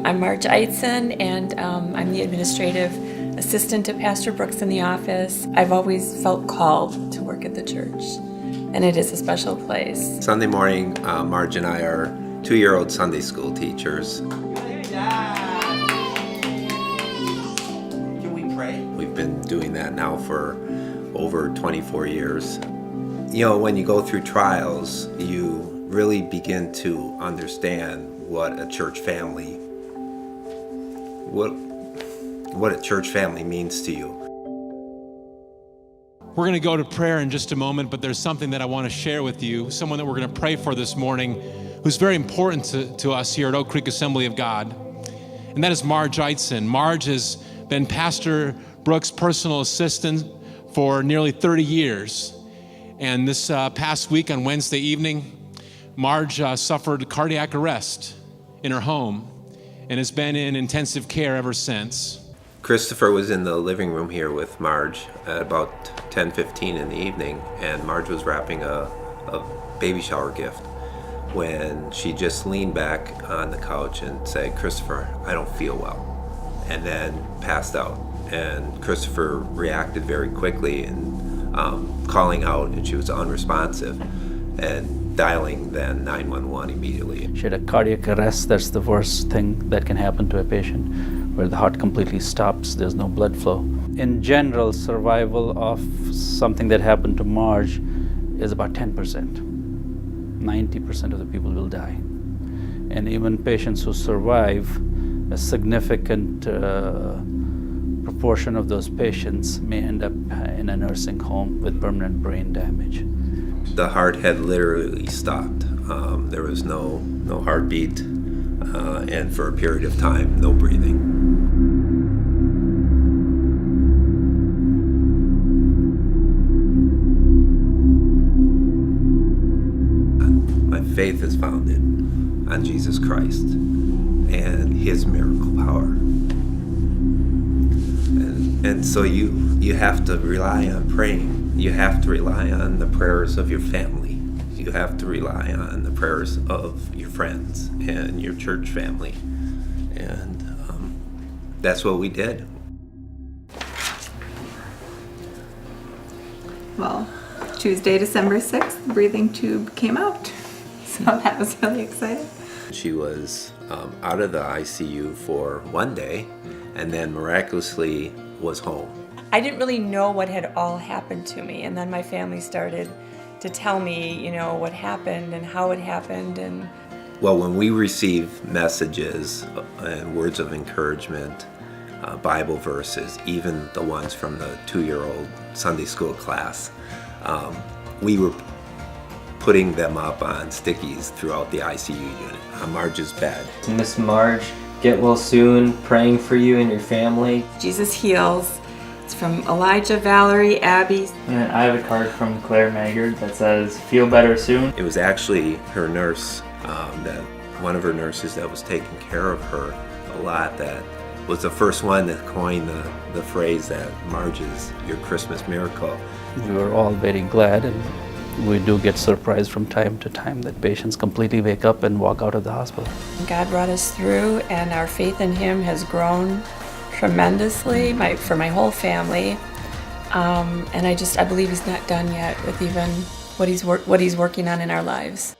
I'm Marge, and I'm the administrative assistant to Pastor Brooks in the office. I've always felt called to work at the church, and it is a special place. Sunday morning, Marge and I are 2-year-old Sunday school teachers. Can we pray? We've been doing that now for over 24 years. You know, when you go through trials, you really begin to understand what a church family, what a church family means to you. We're going to go to prayer in just a moment, but there's something that I want to share with you, someone that we're going to pray for this morning who's very important to us here at Oak Creek Assembly of God, and that is Marge Eitzen. Marge has been Pastor Brooks' personal assistant for nearly 30 years, and this past week on Wednesday evening, Marge suffered cardiac arrest in her home and has been in intensive care ever since. Christopher was in the living room here with Marge at about 10:15 in the evening, and Marge was wrapping a baby shower gift when she just leaned back on the couch and said, "Christopher, I don't feel well," and then passed out. And Christopher reacted very quickly and calling out, and she was unresponsive, and dialing then 911 immediately. She had a cardiac arrest. That's the worst thing that can happen to a patient, where the heart completely stops, there's no blood flow. In general, survival of something that happened to Marge is about 10%. 90% of the people will die. And even patients who survive, a significant proportion of those patients may end up in a nursing home with permanent brain damage. The heart had literally stopped. There was no heartbeat, and for a period of time, no breathing. My faith is founded on Jesus Christ and His miracle power. And so you have to rely on praying. You have to rely on the prayers of your family. You have to rely on the prayers of your friends and your church family. And that's what we did. Well, Tuesday, December 6th, the breathing tube came out. So that was really exciting. She was out of the ICU for one day and then miraculously was home. I didn't really know what had all happened to me, and then my family started to tell me, what happened and how it happened. And well, when we receive messages and words of encouragement, Bible verses, even the ones from the 2-year-old Sunday school class, we were putting them up on stickies throughout the ICU unit on Marge's bed. Miss Marge, get well soon, praying for you and your family. Jesus Heals. It's from Elijah, Valerie, Abby. And I have a card from Claire Maggard that says, "Feel better soon." It was actually her nurse, that one of her nurses that was taking care of her a lot, that was the first one that coined the phrase that Marge is your Christmas miracle. We were all very glad, and we do get surprised from time to time that patients completely wake up and walk out of the hospital. God brought us through, and our faith in Him has grown tremendously for my whole family. And I believe He's not done yet with even what He's working on in our lives.